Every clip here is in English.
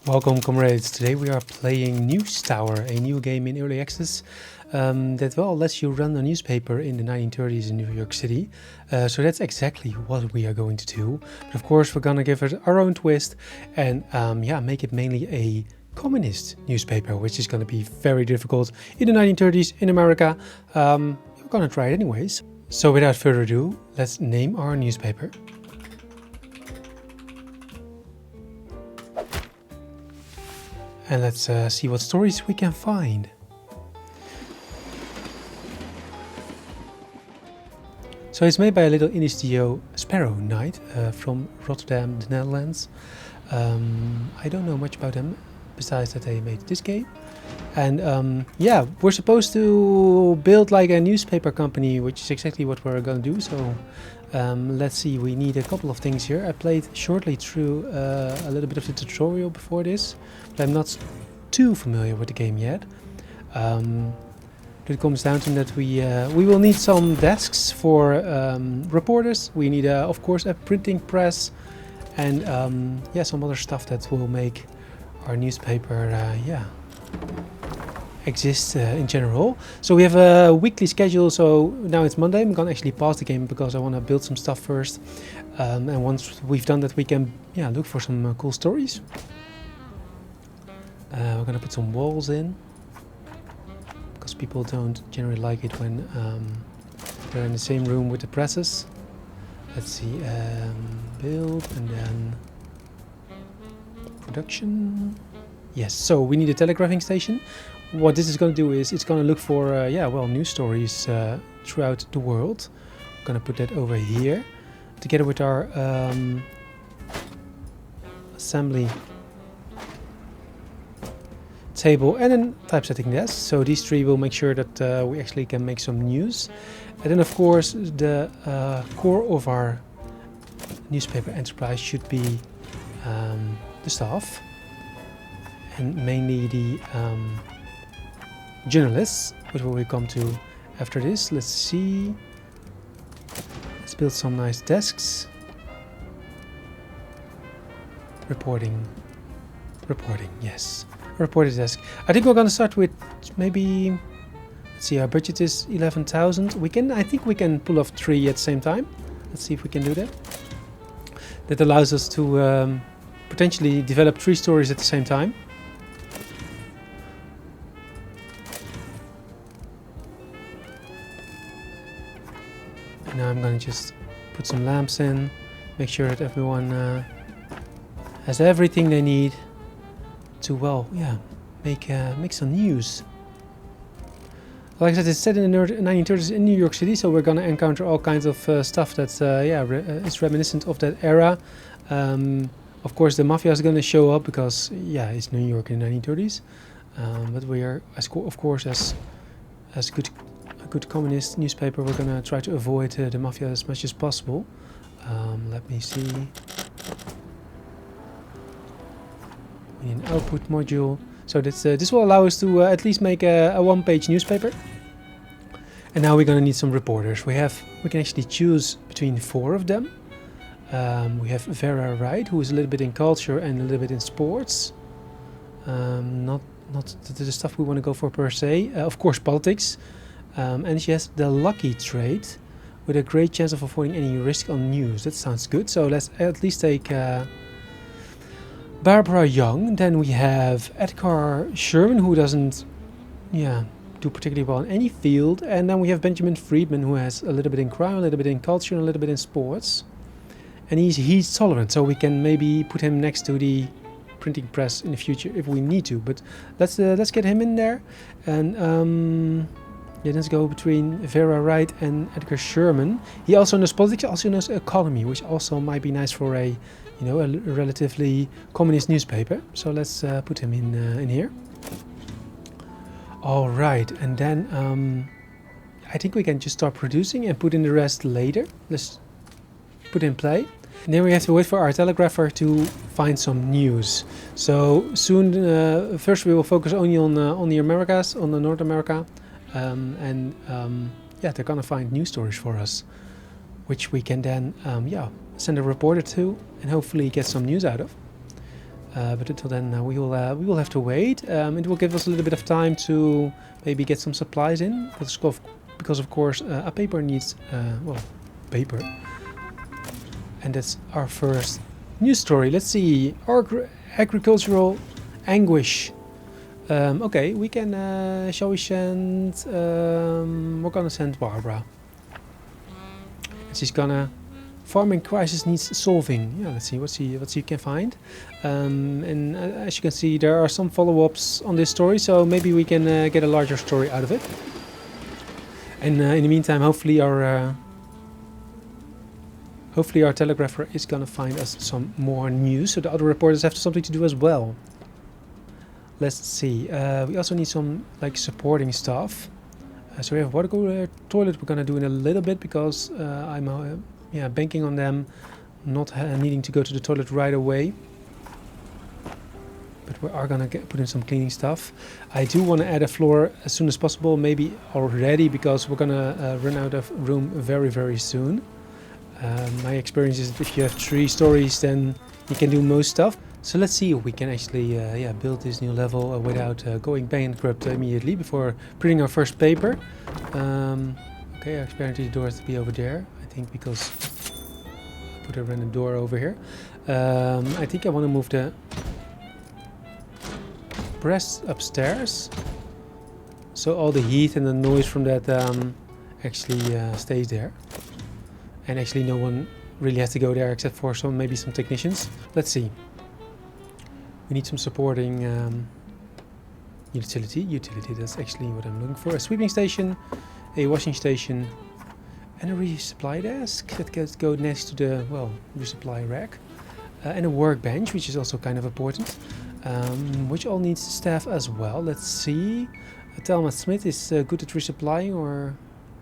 Welcome, comrades. Today we are playing News Tower, a new game in early access that lets you run a newspaper in the 1930s in New York City. So that's exactly what we are going to do. But of course, we're gonna give it our own twist and make it mainly a communist newspaper, which is gonna be very difficult in the 1930s in America. We're gonna try it anyways. So without further ado, let's name our newspaper. And let's see what stories we can find. So it's made by a little indie studio, Sparrow Knight, from Rotterdam, the Netherlands. I don't know much about them, besides that they made this game. And we're supposed to build like a newspaper company, which is exactly what we're gonna do. So let's see, we need a couple of things here. I played shortly through a little bit of the tutorial before this, but I'm not too familiar with the game yet. It comes down to that we will need some desks for reporters. We need, of course, a printing press and some other stuff that will make our newspaper exist in general. So we have a weekly schedule. So now it's Monday. I'm gonna actually pause the game because I want to build some stuff first. And once we've done that, we can look for some cool stories. We're gonna put some walls in because people don't generally like it when they're in the same room with the presses. Let's see, build and then production. Yes, so we need a telegraphing station. What this is going to do is it's going to look for news stories throughout the world. I'm going to put that over here together with our assembly table and then typesetting desk. So these three will make sure that we actually can make some news. And then of course the core of our newspaper enterprise should be the staff and mainly the journalists, which will we come to after this. Let's see. Let's build some nice desks. Reporting, yes. Reporter desk. I think we're gonna start with maybe, let's see, our budget is 11,000. I think we can pull off 3 at the same time. Let's see if we can do that. That allows us to potentially develop 3 stories at the same time. And now I'm gonna just put some lamps in, make sure that everyone has everything they need to make some news. Like I said, it's set in the 1930s in New York City, so we're gonna encounter all kinds of stuff that's is reminiscent of that era. Of course, the mafia is gonna show up because it's New York in the 1930s. But we are, of course, as a good communist newspaper, we're gonna try to avoid the mafia as much as possible. Let me see. We need an output module. So this will allow us to at least make a one-page newspaper. And now we're gonna need some reporters. We can actually choose between 4 of them. We have Vera Wright, who is a little bit in culture and a little bit in sports. Not the stuff we want to go for per se. Of course, politics. And she has the lucky trait with a great chance of avoiding any risk on news. That sounds good. So let's at least take Barbara Young. Then we have Edgar Sherman, who doesn't do particularly well in any field. And then we have Benjamin Friedman, who has a little bit in crime, a little bit in culture, and a little bit in sports. And he's heat tolerant, so we can maybe put him next to the printing press in the future if we need to. But let's get him in there. And let's go between Vera Wright and Edgar Sherman. He also knows politics, also knows economy, which also might be nice for a relatively communist newspaper. So let's put him in here. All right, and then I think we can just start producing and put in the rest later. Let's put in play. And then we have to wait for our telegrapher to find some news. So soon, first we will focus only on the Americas, on the North America. They're gonna find news stories for us, which we can then send a reporter to and hopefully get some news out of. But until then, we will have to wait. It will give us a little bit of time to maybe get some supplies in, because of course a paper needs paper. And that's our first news story. Let's see, agricultural anguish. Okay, we can. Shall we send? We're gonna send Barbara. And she's gonna. Farming crisis needs solving. Yeah, let's see what she can find. And as you can see, there are some follow-ups on this story, so maybe we can get a larger story out of it. And in the meantime, hopefully our telegrapher is gonna find us some more news, so the other reporters have something to do as well. Let's see. We also need some like supporting stuff. So we have water cooler, toilet. We're gonna do in a little bit because I'm banking on them not needing to go to the toilet right away. But we are gonna put in some cleaning stuff. I do want to add a floor as soon as possible, maybe already, because we're gonna run out of room very, very soon. My experience is that if you have 3 stories, then you can do most stuff. So let's see if we can actually build this new level without going bankrupt immediately before printing our first paper. Okay, apparently the door has to be over there. I think because I put a random door over here. I think I want to move the press upstairs, so all the heat and the noise from that actually stays there. And actually no one really has to go there except for maybe some technicians. Let's see. We need some supporting utility. That's actually what I'm looking for. A sweeping station, a washing station, and a resupply desk that can go next to the resupply rack, and a workbench, which is also kind of important, which all needs staff as well. Let's see. Thelma Smith is good at resupplying, or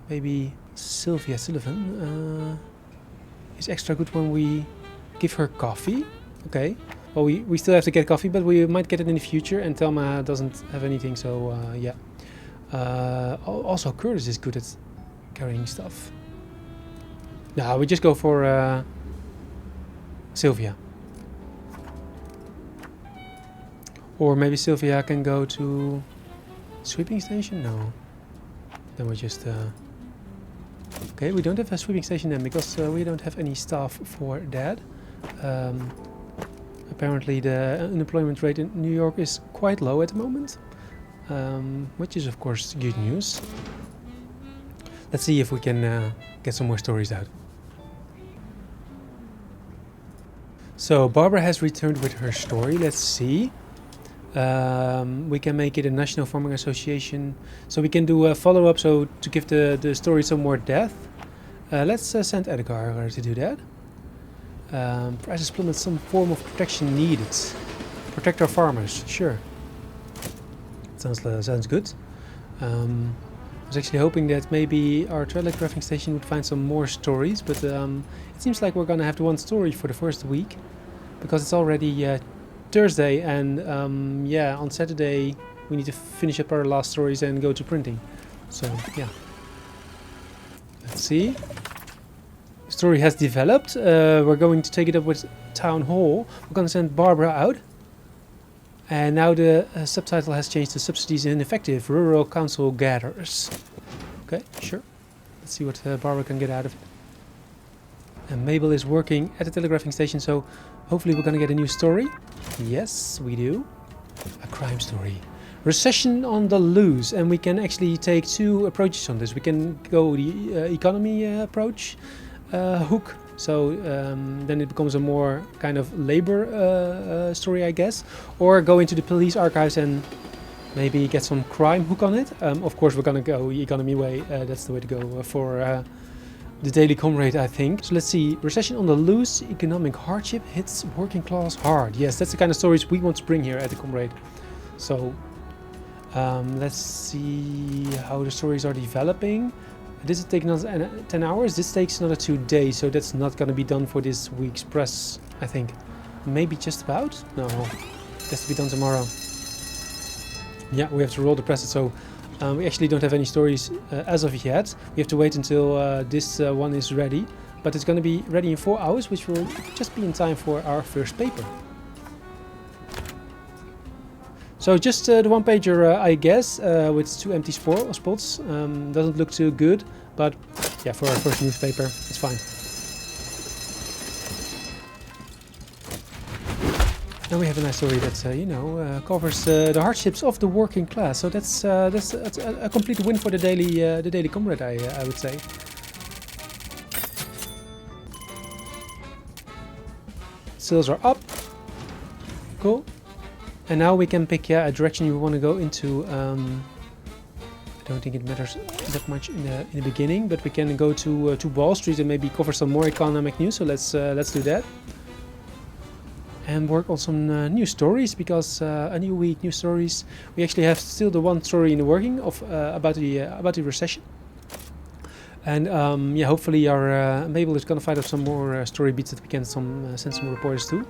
maybe Sylvia Sullivan is extra good when we give her coffee. Okay. Well, we still have to get coffee, but we might get it in the future, and Thelma doesn't have anything, so yeah. Also, Curtis is good at carrying stuff. No, we just go for Sylvia. Or maybe Sylvia can go to sweeping station? No. Then we just... Okay, we don't have a sweeping station then, because we don't have any staff for that. Apparently the unemployment rate in New York is quite low at the moment, which is of course good news. Let's see if we can get some more stories out. So Barbara has returned with her story. Let's see. We can make it a National Farming Association, so we can do a follow-up, so to give the story some more depth. Let's send Edgar to do that. Prices plummet, some form of protection needed. Protect our farmers, sure. Sounds good. I was actually hoping that maybe our telegraphing station would find some more stories, but it seems like we're gonna have one story for the first week, because it's already Thursday, and on Saturday we need to finish up our last stories and go to printing. So yeah, let's see. Story has developed. We're going to take it up with Town Hall. We're going to send Barbara out. And now the subtitle has changed to Subsidies Ineffective. Rural Council Gathers. Okay, sure. Let's see what Barbara can get out of it. And Mabel is working at the telegraphing station, so hopefully we're going to get a new story. Yes, we do. A crime story. Recession on the loose. And we can actually take 2 approaches on this. We can go the economy approach. Hook, so then it becomes a more kind of labor story, I guess, or go into the police archives and maybe get some crime hook on it. Of course we're gonna go economy way, that's the way to go for the Daily Comrade, I think. So let's see. Recession on the loose, economic hardship hits working class hard. Yes, that's the kind of stories we want to bring here at the Comrade. So let's see how the stories are developing. This is taking us 10 hours. This takes another 2 days, so that's not going to be done for this week's press, I think. Maybe just about? No, it has to be done tomorrow. Yeah, we have to roll the presses, so we actually don't have any stories as of yet. We have to wait until this one is ready, but it's going to be ready in 4 hours, which will just be in time for our first paper. So just the one pager, I guess, with 2 empty spots. Doesn't look too good, but yeah, for our first newspaper, it's fine. And we have a nice story that you know, covers the hardships of the working class. So that's a complete win for the Daily Comrade, I would say. Sales are up. Cool. And now we can pick a direction you want to go into. I don't think it matters that much in the beginning, but we can go to Wall Street and maybe cover some more economic news. So let's do that. And work on some new stories, because a new week, new stories. We actually have still the one story in the working of about the recession. And yeah, hopefully our Mabel is gonna find out some more story beats that we can send some reporters to.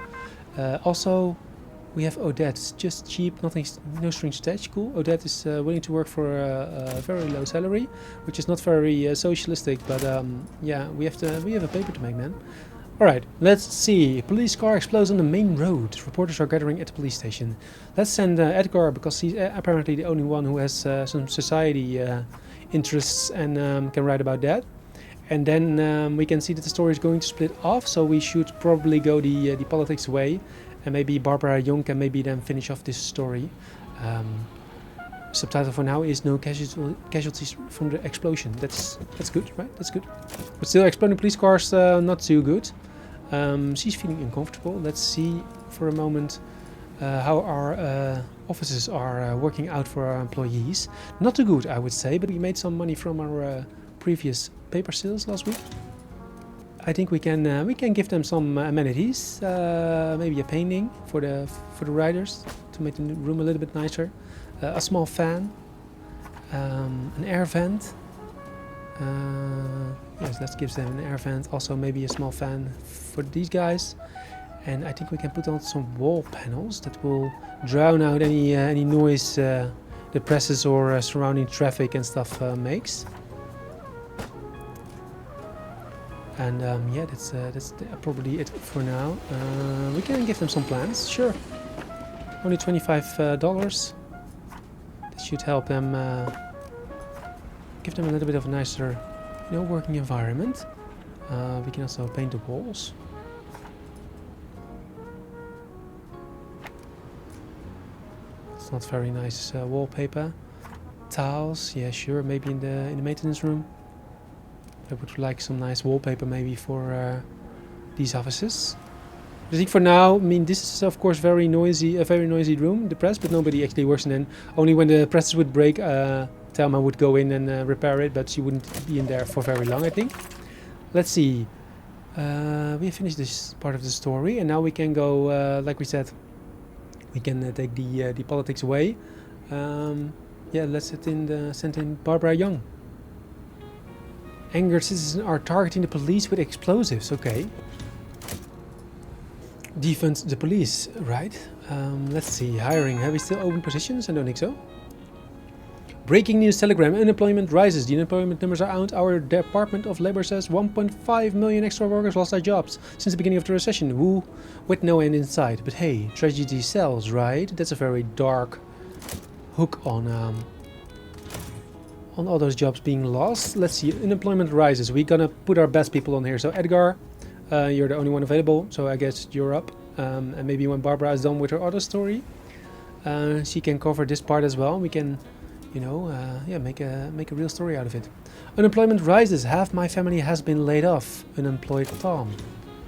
Also, we have Odette, just cheap, no strings attached. Cool. Odette is willing to work for a very low salary, which is not very socialistic. But yeah, we have a paper to make, man. Alright, let's see. Police car explodes on the main road. Reporters are gathering at the police station. Let's send Edgar, because he's apparently the only one who has some society interests and can write about that. And then we can see that the story is going to split off, so we should probably go the politics way. And maybe Barbara Young can maybe then finish off this story. Subtitle for now is "No casualties from the explosion." That's good, right? That's good. But still, exploding police cars, not too good. She's feeling uncomfortable. Let's see for a moment how our offices are working out for our employees. Not too good, I would say, but we made some money from our previous paper sales last week. I think we can give them some amenities, maybe a painting for the riders to make the room a little bit nicer. A small fan, an air vent. Yes, let's give them an air vent. Also, maybe a small fan for these guys. And I think we can put on some wall panels that will drown out any noise the presses or surrounding traffic and stuff makes. And yeah, that's probably it for now. We can give them some plans, sure. Only $25. That should help them, give them a little bit of a nicer, you know, working environment. We can also paint the walls. It's not very nice wallpaper. Tiles, yeah, sure. Maybe in the maintenance room. I would like some nice wallpaper maybe for these offices. I think for now, I mean, this is of course very noisy, a very noisy room, the press, but nobody actually works in it. Only when the presses would break, Thelma would go in and repair it, but she wouldn't be in there for very long, I think. Let's see. We have finished this part of the story, and now we can go, like we said, we can take the politics away. Yeah, let's send in Barbara Young. Angered citizens are targeting the police with explosives. Okay. Defund the police, right? Let's see. Hiring. Have we still open positions? I don't think so. Breaking news telegram. Unemployment rises. The unemployment numbers are out. Our Department of Labor says 1.5 million extra workers lost their jobs since the beginning of the recession. Woo, with no end in sight. But hey, tragedy sells, right? That's a very dark hook on all those jobs being lost. Let's see. Unemployment rises. We're gonna put our best people on here. So Edgar, you're the only one available, so I guess you're up. And maybe when Barbara is done with her other story, she can cover this part as well. We can, you know, yeah, make a real story out of it. Unemployment rises. Half my family has been laid off. Unemployed Tom.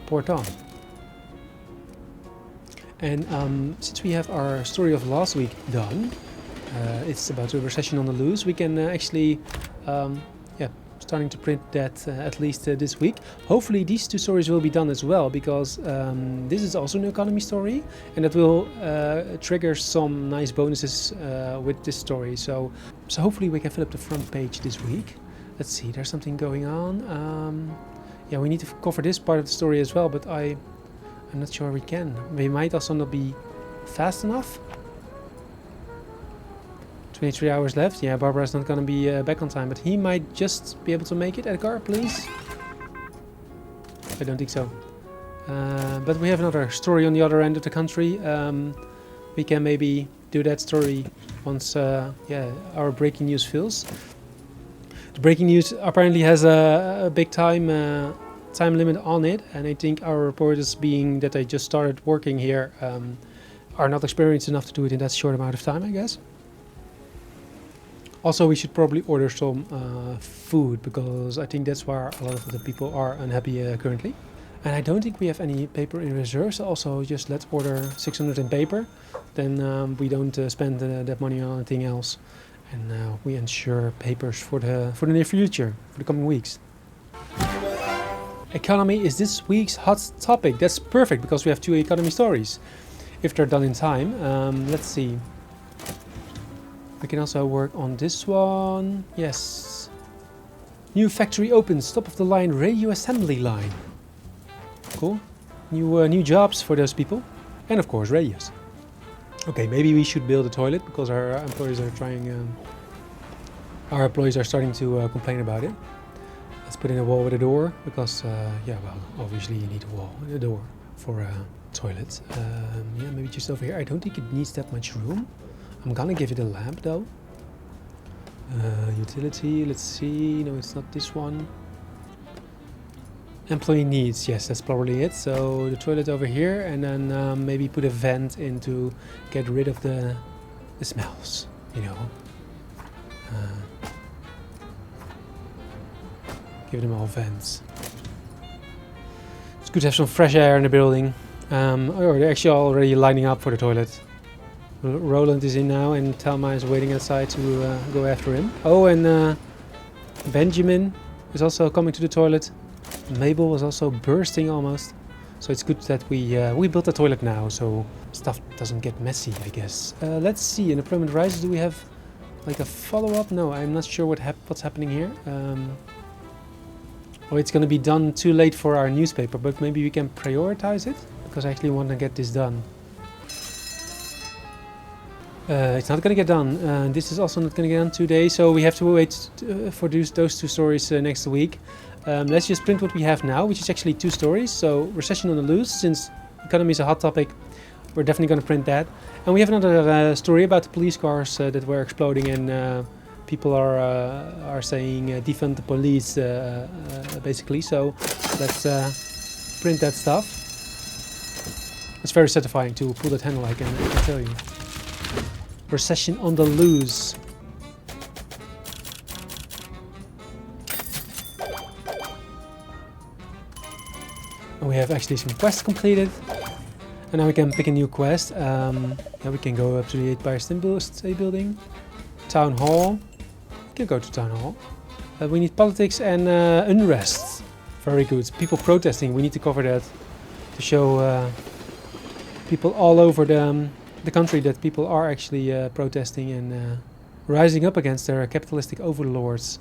Poor Tom. And since we have our story of last week done, it's about the recession on the loose. We can actually, yeah, starting to print that at least this week. Hopefully these two stories will be done as well, because this is also an economy story, and that will trigger some nice bonuses with this story. So hopefully we can fill up the front page this week. Let's see, there's something going on. Yeah, we need to cover this part of the story as well, but I'm not sure we can. We might also not be fast enough. 23 hours left. Yeah, Barbara's not gonna be back on time, but he might just be able to make it. Edgar, please. I don't think so. But we have another story on the other end of the country. We can maybe do that story once yeah, our breaking news fills. The breaking news apparently has a big time limit on it, and I think our reporters, being that they just started working here, are not experienced enough to do it in that short amount of time, I guess. Also, we should probably order some food, because I think that's where a lot of the people are unhappy currently. And I don't think we have any paper in reserve, so also just let's order 600 in paper. Then we don't spend that money on anything else. And we ensure papers for the near future, for the coming weeks. Economy is this week's hot topic. That's perfect, because we have 2 economy stories. If they're done in time, let's see. We can also work on this one. Yes. New factory opens, top of the line radio assembly line. Cool. New jobs for those people. And of course radios. Okay, maybe we should build a toilet, because our employees are starting to complain about it. Let's put in a wall with a door, because yeah, well, obviously you need a wall and a door for a toilet. Yeah, maybe just over here. I don't think it needs that much room. I'm gonna give it a lamp though. Utility, let's see. No, it's not this one. Employee needs, yes, that's probably it. So the toilet over here, and then maybe put a vent in to get rid of the smells, you know. Give them all vents. It's good to have some fresh air in the building. Oh, they're actually already lining up for the toilet. Roland is in now, and Thelma is waiting outside to go after him. Oh, and Benjamin is also coming to the toilet. Mabel was also bursting almost. So it's good that we built a toilet now, so stuff doesn't get messy, I guess. Let's see, in Employment Rises, do we have like a follow-up? No, I'm not sure what's happening here. Oh, it's going to be done too late for our newspaper, but maybe we can prioritize it, because I actually want to get this done. It's not going to get done. This is also not going to get done today, so we have to wait for those 2 stories next week. Let's just print what we have now, which is actually 2 stories. So recession on the loose, since economy is a hot topic, we're definitely going to print that. And we have another story about the police cars that were exploding, and people are saying defund the police, basically. So let's print that stuff. It's very satisfying to pull that handle, I can tell you. Recession on the loose. And we have actually some quests completed. And now we can pick a new quest. Yeah, we can go up to the 8-Empire State Building. Town Hall. We can go to Town Hall. We need politics and unrest. Very good. People protesting. We need to cover that to show people all over the country that people are actually protesting and rising up against their capitalistic overlords.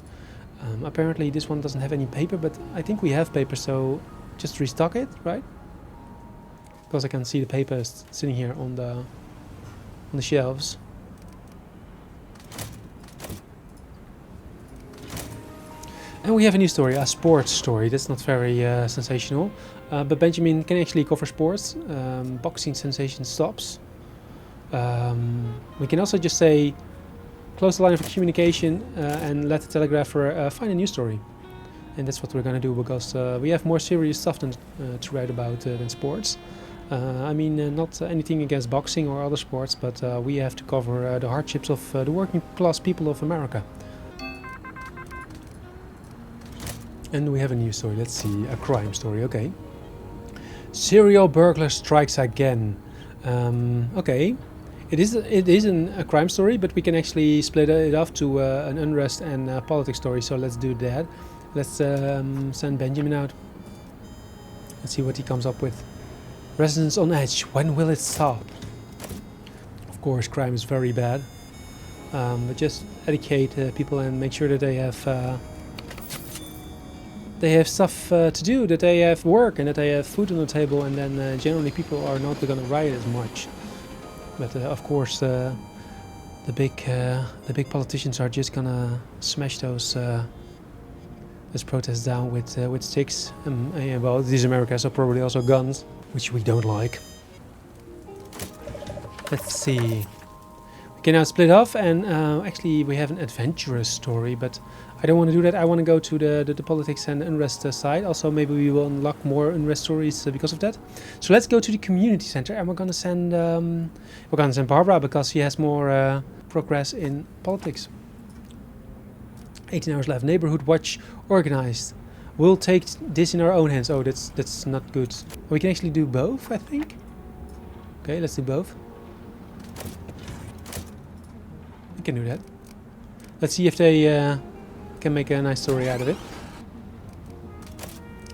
Apparently this one doesn't have any paper, but I think we have paper, so just restock it, right? Because I can see the papers sitting here on the shelves. And we have a new story, a sports story. That's not very sensational, but Benjamin can actually cover sports. Boxing sensation stops. We can also just say close the line of communication and let the telegrapher find a news story. And that's what we're going to do, because we have more serious stuff to write about than sports. I mean, not anything against boxing or other sports, but we have to cover the hardships of the working class people of America. And we have a new story. Let's see, a crime story. Okay. Serial burglar strikes again. Okay. It is a crime story, but we can actually split it off to an unrest and politics story. So let's do that. Let's send Benjamin out. Let's see what he comes up with. Residents on edge. When will it stop? Of course, crime is very bad. But just educate people and make sure that they have stuff to do, that they have work, and that they have food on the table, and then generally people are not going to riot as much. But of course, the big politicians are just gonna smash those protests down with sticks. Well, these Americans are probably also guns, which we don't like. Let's see. Okay, now split off, and actually we have an adventurous story, but I don't want to do that. I want to go to the politics and unrest side. Also, maybe we will unlock more unrest stories because of that. So let's go to the community center, and we're gonna send Barbara because she has more progress in politics. 18 hours left. Neighborhood watch organized. We'll take this in our own hands. Oh, that's not good. We can actually do both, I think. Okay, let's do both. We can do that. Let's see if they can make a nice story out of it.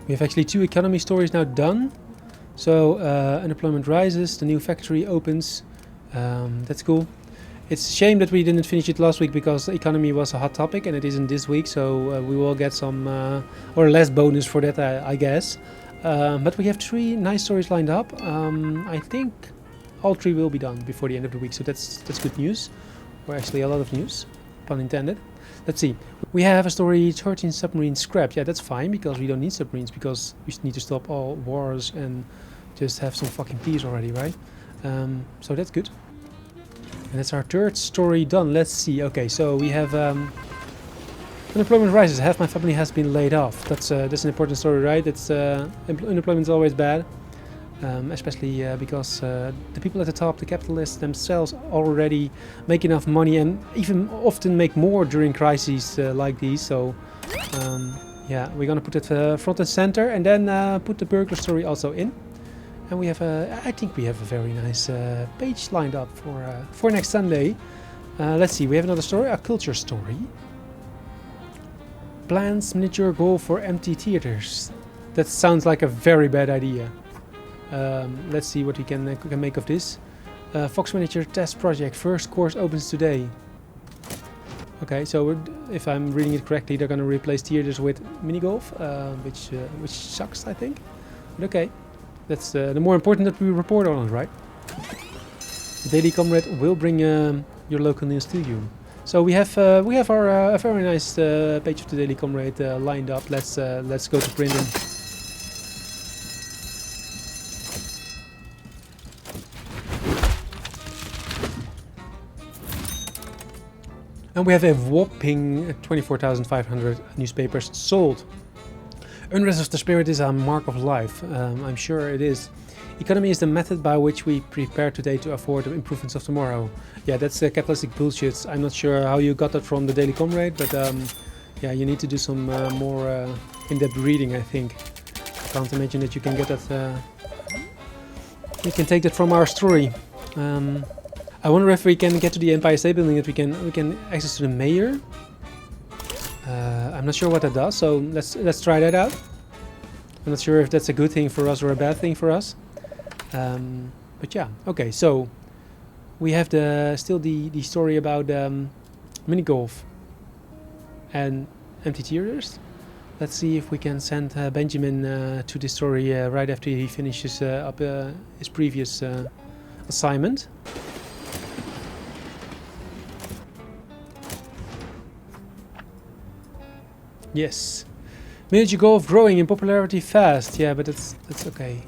We have actually 2 economy stories now done. So unemployment rises, the new factory opens. That's cool. It's a shame that we didn't finish it last week because the economy was a hot topic and it isn't this week. So we will get some or less bonus for that, I guess. But we have 3 nice stories lined up. I think all 3 will be done before the end of the week. So that's good news. Or actually a lot of news, pun intended. Let's see. We have a story, 13 submarines scrapped. Yeah, that's fine because we don't need submarines because we need to stop all wars and just have some fucking peace already, right? So that's good. And that's our 3rd story done. Let's see. Okay, so we have unemployment rises. Half my family has been laid off. That's an important story, right? It's unemployment is always bad. Especially because the people at the top, the capitalists themselves, already make enough money and even often make more during crises like these. So yeah, we're gonna put it front and center, and then put the burglar story also in. And we have I think we have a very nice page lined up for next Sunday. Let's see, we have another story, a culture story. Plans miniature goal for empty theaters. That sounds like a very bad idea. Let's see what we can make of this. Fox Miniature Test Project. First course opens today. Okay, so if I'm reading it correctly, they're going to replace theaters with mini golf, which sucks, I think. But okay, that's the more important that we report on it, right? Daily Comrade will bring your local news to you. So we have our a very nice page of the Daily Comrade lined up. Let's go to print them. And we have a whopping 24,500 newspapers sold. Unrest of the spirit is a mark of life. I'm sure it is. Economy is the method by which we prepare today to afford the improvements of tomorrow. Yeah, that's capitalistic bullshit. I'm not sure how you got that from the Daily Comrade, but yeah, you need to do some more in-depth reading, I think. Can't imagine that you can get that. You can take that from our story. I wonder if we can get to the Empire State Building, that we can access to the mayor. I'm not sure what that does, so let's try that out. I'm not sure if that's a good thing for us or a bad thing for us. But yeah, okay. So we have still the story about mini golf and empty theaters. Let's see if we can send Benjamin to this story right after he finishes up his previous assignment. Yes. Miniature golf growing in popularity fast. Yeah, but that's okay.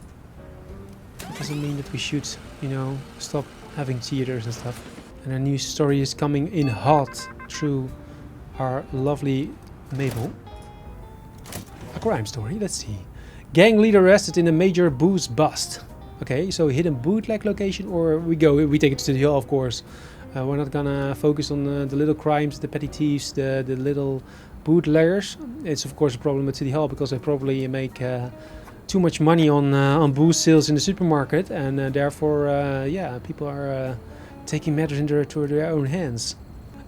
It doesn't mean that we should, you know, stop having theaters and stuff. And a new story is coming in hot through our lovely Mabel. A crime story, let's see. Gang leader arrested in a major booze bust. Okay, so hidden bootleg location, or we take it to the hill, of course. We're not gonna focus on the little crimes, the petty thieves, the little bootleggers. It's of course a problem at City Hall because they probably make too much money on booze sales in the supermarket, and therefore, yeah, people are taking matters into their own hands.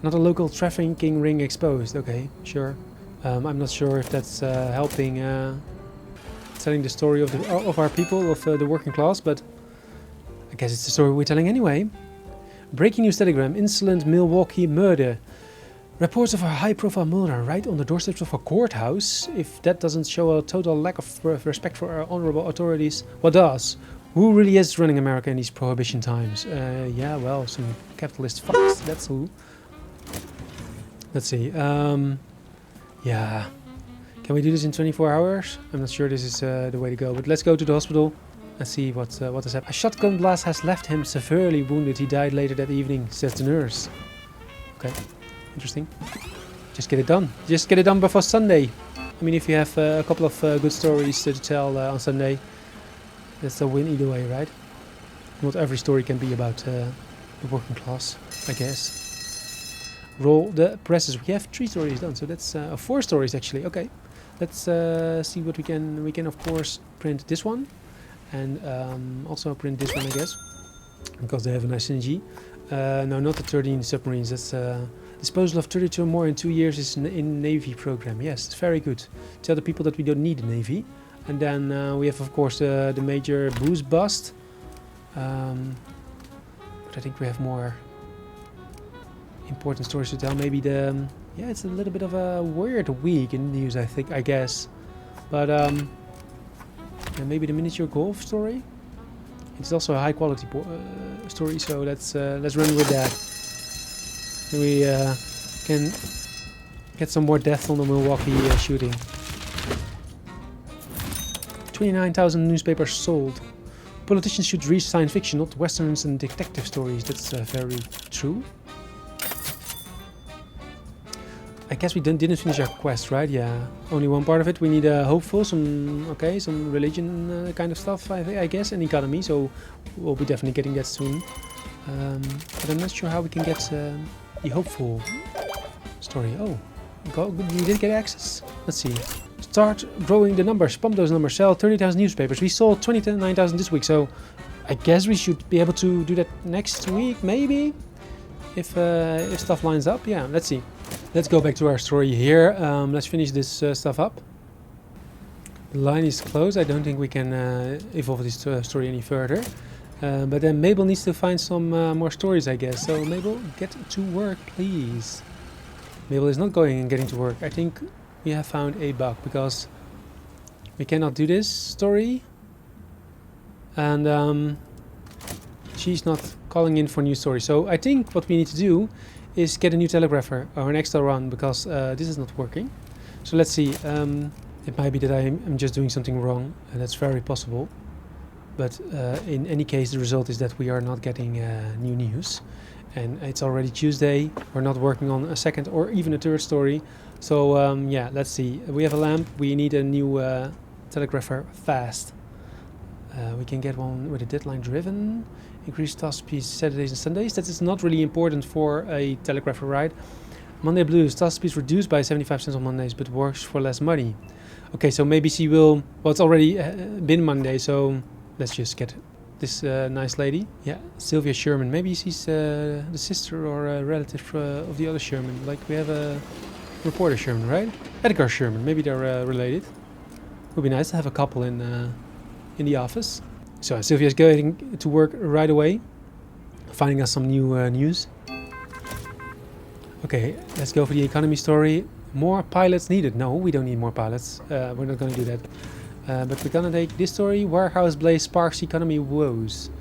Not a local trafficking ring exposed. Okay, sure. I'm not sure if that's helping telling the story of our people, of the working class, but I guess it's the story we're telling anyway. Breaking news telegram: insolent Milwaukee murder. Reports of a high-profile murder right on the doorsteps of a courthouse. If that doesn't show a total lack of respect for our honorable authorities, what does? Who really is running America in these prohibition times? Yeah, well, some capitalist fucks, that's who. Let's see. Yeah. Can we do this in 24 hours? I'm not sure this is the way to go, but let's go to the hospital. Let's see what has happened. A shotgun blast has left him severely wounded. He died later that evening, says the nurse. Okay, interesting. Just get it done. Just get it done before Sunday. I mean, if you have a couple of good stories to tell on Sunday, that's a win either way, right? Not every story can be about the working class, I guess. Roll the presses. We have 3 stories done, so that's 4 stories actually. Okay, let's see what we can. We can of course print this one, and also print this one, I guess, because they have a nice synergy. No, not the 13 submarines. That's disposal of 32 or more in 2 years is in Navy program. Yes, it's very good. Tell the people that we don't need a Navy. And then we have of course the major boost bust. But I think we have more important stories to tell. Maybe yeah, it's a little bit of a weird week in the news, I guess. But yeah, maybe the miniature golf story. It's also a high quality story, so let's run with that. We can get some more death on the Milwaukee shooting. 29,000 newspapers sold. Politicians should read science fiction, not westerns and detective stories. That's very true. I guess we didn't finish our quest, right? Yeah, only one part of it. We need a hopeful, some religion kind of stuff, I guess, and economy. So we'll be definitely getting that soon. But I'm not sure how we can get the hopeful story. Oh, we did get access. Let's see. Start growing the numbers. Pump those numbers. Sell 30,000 newspapers. We sold 29,000 this week, so I guess we should be able to do that next week, maybe, if stuff lines up. Yeah, let's see. Let's go back to our story here. Let's finish this stuff up. The line is closed. I don't think we can evolve this story any further. But then Mabel needs to find some more stories, I guess. So Mabel, get to work, please. Mabel is not going and getting to work. I think we have found a bug because we cannot do this story. And she's not calling in for new stories. So I think what we need to do is get a new telegrapher or an extra run, because this is not working. So let's see. It might be that I'm just doing something wrong, and that's very possible. But in any case, the result is that we are not getting new news. And it's already Tuesday. We're not working on a second or even a third story. So yeah, let's see. We have a lamp. We need a new telegrapher fast. We can get one with a deadline driven. Increased task speed Saturdays and Sundays. That is not really important for a telegrapher ride. Monday Blues. Task speed reduced by 75 cents on Mondays, but works for less money. Okay, so maybe she will... Well, it's already been Monday, so let's just get this nice lady. Yeah, Sylvia Sherman. Maybe she's the sister or a relative of the other Sherman. Like we have a reporter Sherman, right? Edgar Sherman. Maybe they're related. Would be nice to have a couple in the office. So Sylvia's going to work right away, finding us some new news. Okay, let's go for the economy story. More pilots needed. No, we don't need more pilots. We're not going to do that. But we're going to take this story. Warehouse blaze sparks economy woes.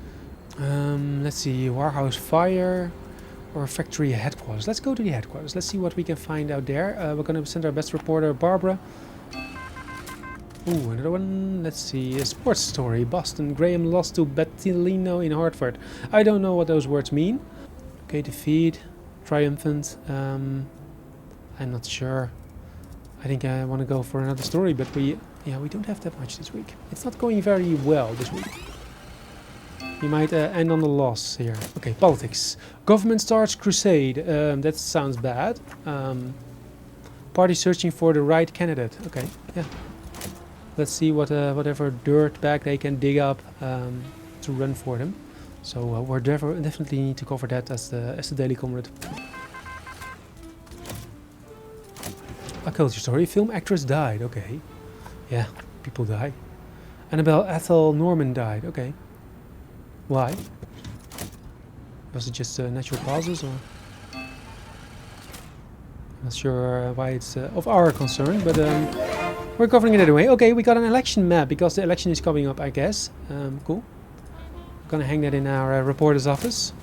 Let's see. Warehouse fire or factory headquarters. Let's go to the headquarters. Let's see what we can find out there. We're going to send our best reporter, Barbara. Ooh, another one. Let's see. A sports story. Boston. Graham lost to Bettilino in Hartford. I don't know what those words mean. Okay, defeat. Triumphant. I'm not sure. I think I want to go for another story, but we don't have that much this week. It's not going very well this week. We might end on a loss here. Okay, politics. Government starts crusade. That sounds bad. Party searching for the right candidate. Okay, yeah. Let's see whatever dirt bag they can dig up to run for them. So we're definitely need to cover that as the Daily Comrade. A culture story. Film actress died. Okay, yeah, people die. Annabelle Ethel Norman died. Okay, why? Was it just natural causes, or? Not sure why it's of our concern, but. We're covering it anyway. Okay, we got an election map because the election is coming up, I guess. Cool. We're gonna hang that in our reporter's office.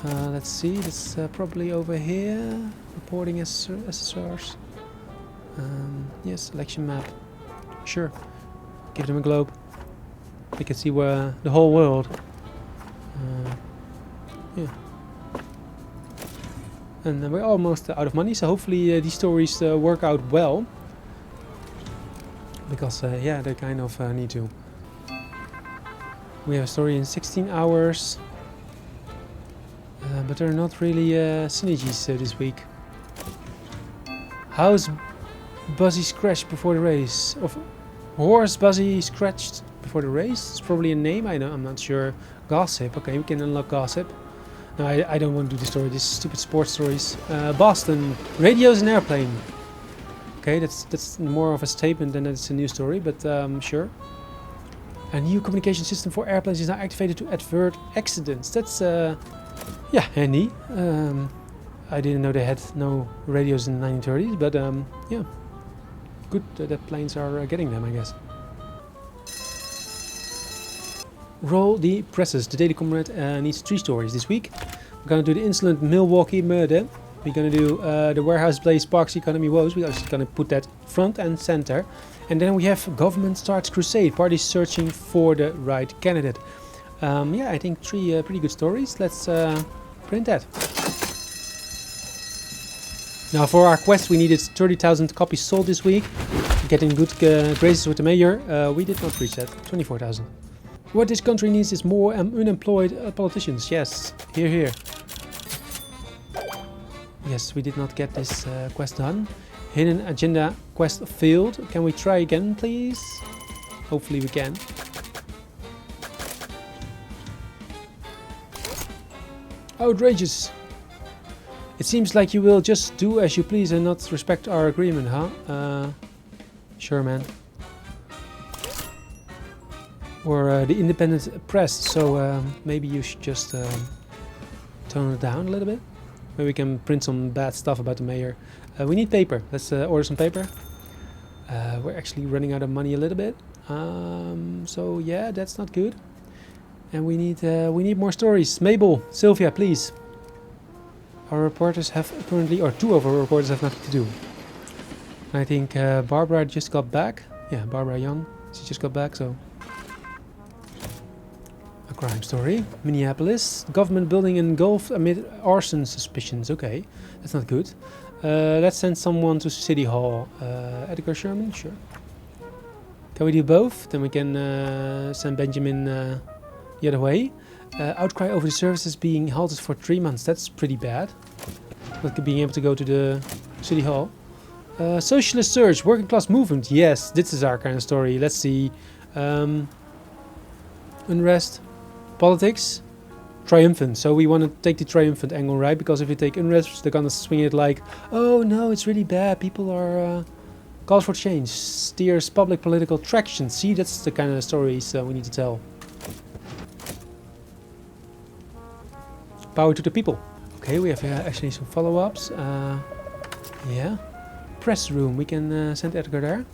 Let's see, that's probably over here. Reporting SSRs. Yes, election map. Sure. Give them a globe. We can see the whole world. Yeah. And we're almost out of money, so hopefully these stories work out well. Because, yeah, they kind of need to. We have a story in 16 hours. But there are not really synergies this week. How's Buzzy scratched before the race? Of horse Buzzy scratched before the race? It's probably a name, I'm not sure. Gossip, okay, we can unlock gossip. No, I don't want to do the story, these stupid sports stories. Boston, radios and airplane. Okay, that's more of a statement than it's a new story, but sure. A new communication system for airplanes is now activated to avert accidents. That's yeah, handy. I didn't know they had no radios in the 1930s, but yeah, good that planes are getting them, I guess. Roll the presses. The Daily Comrade needs 3 stories this week. We're gonna do the insolent Milwaukee murder. We're gonna do the warehouse blaze sparks economy woes. We're just gonna put that front and center. And then we have government starts crusade. Parties searching for the right candidate. Yeah, I think 3 pretty good stories. Let's print that. Now for our quest we needed 30,000 copies sold this week. Getting good graces with the mayor. We did not reach that. 24,000. What this country needs is more unemployed politicians. Yes, here. Yes, we did not get this quest done. Hidden agenda quest failed. Can we try again, please? Hopefully we can. Outrageous. It seems like you will just do as you please and not respect our agreement, huh? Sure, man. Or the independent press, so maybe you should just tone it down a little bit. Maybe we can print some bad stuff about the mayor. We need paper. Let's order some paper. We're actually running out of money a little bit. So yeah, that's not good. And we need more stories. Mabel, Sylvia, please. Our reporters have apparently, or 2 of our reporters have nothing to do. I think Barbara just got back. Yeah, Barbara Young. She just got back, so. A crime story. Minneapolis. Government building engulfed amid arson suspicions. Okay, that's not good. Let's send someone to City Hall. Edgar Sherman? Sure. Can we do both? Then we can send Benjamin the other way. Outcry over the services being halted for 3 months. That's pretty bad. Not being able to go to the City Hall. Socialist surge, working class movement. Yes, this is our kind of story. Let's see. Unrest. Politics. Triumphant. So we want to take the triumphant angle, right? Because if you take unrest, they're gonna swing it like, oh no, it's really bad. People are calls for change. Steers public political traction. See, that's the kind of stories we need to tell. Power to the people. Okay, we have actually some follow-ups. Yeah. Press room. We can send Edgar there.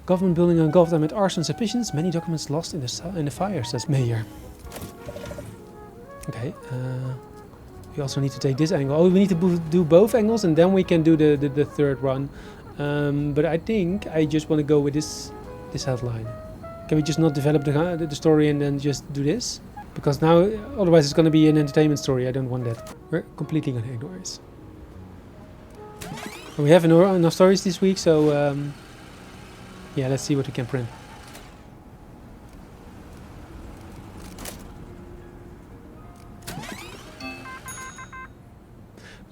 Government building engulfed amid arson suspicions. Many documents lost in the fire, says Mayor. Okay. We also need to take this angle. Oh, we need to do both angles and then we can do the third one. But I think I just want to go with this headline. Can we just not develop the story and then just do this? Because now, otherwise it's going to be an entertainment story. I don't want that. We're completely going to ignore this. And we have enough stories this week, so yeah, let's see what we can print.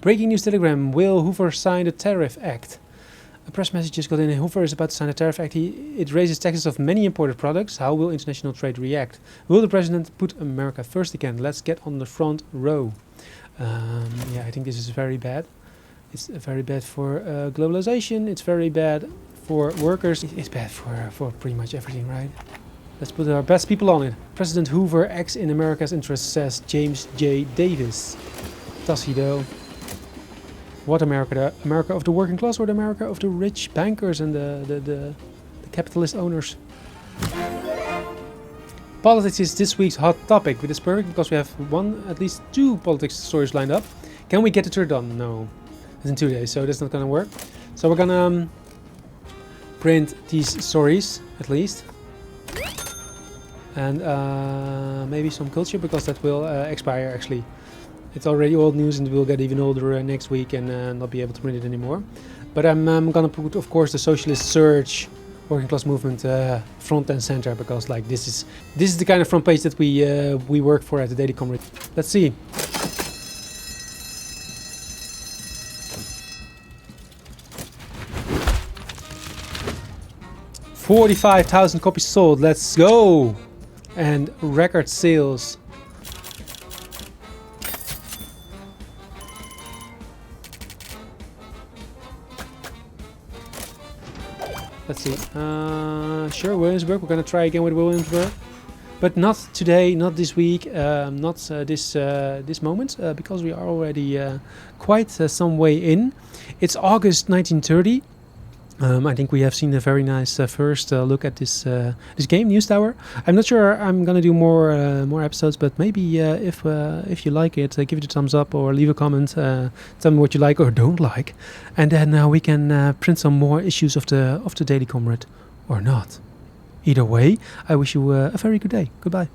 Breaking news telegram. Will Hoover sign the Tariff Act? A press message just got in. Hoover is about to sign the Tariff Act. It raises taxes of many imported products. How will international trade react? Will the president put America first again? Let's get on the front row. Yeah, I think this is very bad. It's very bad for globalization. It's very bad for workers. It's bad for pretty much everything, right? Let's put our best people on it. President Hoover acts in America's interest, says James J. Davis. Does he though? What America? The America of the working class or the America of the rich bankers and the capitalist owners? Politics is this week's hot topic, which is perfect because we have at least 2 politics stories lined up. Can we get the tour done? No. It's in 2 days, so that's not gonna work. So we're gonna print these stories, at least. and maybe some culture, because that will expire actually. It's already old news and it will get even older next week and not be able to print it anymore. But I'm gonna put, of course, the socialist surge, working class movement front and center, because like this is the kind of front page that we work for at the Daily Comrade. Let's see. $45,000 copies sold. Let's go! And record sales. Let's see. Sure, Williamsburg. We're gonna try again with Williamsburg, but not today, not this week, not this moment, because we are already quite some way in. It's August 1930. I think we have seen a very nice first look at this game, News Tower. I'm not sure I'm gonna do more episodes, but maybe if you like it, give it a thumbs up or leave a comment. Tell me what you like or don't like, and then we can print some more issues of the Daily Comrade or not. Either way, I wish you a very good day. Goodbye.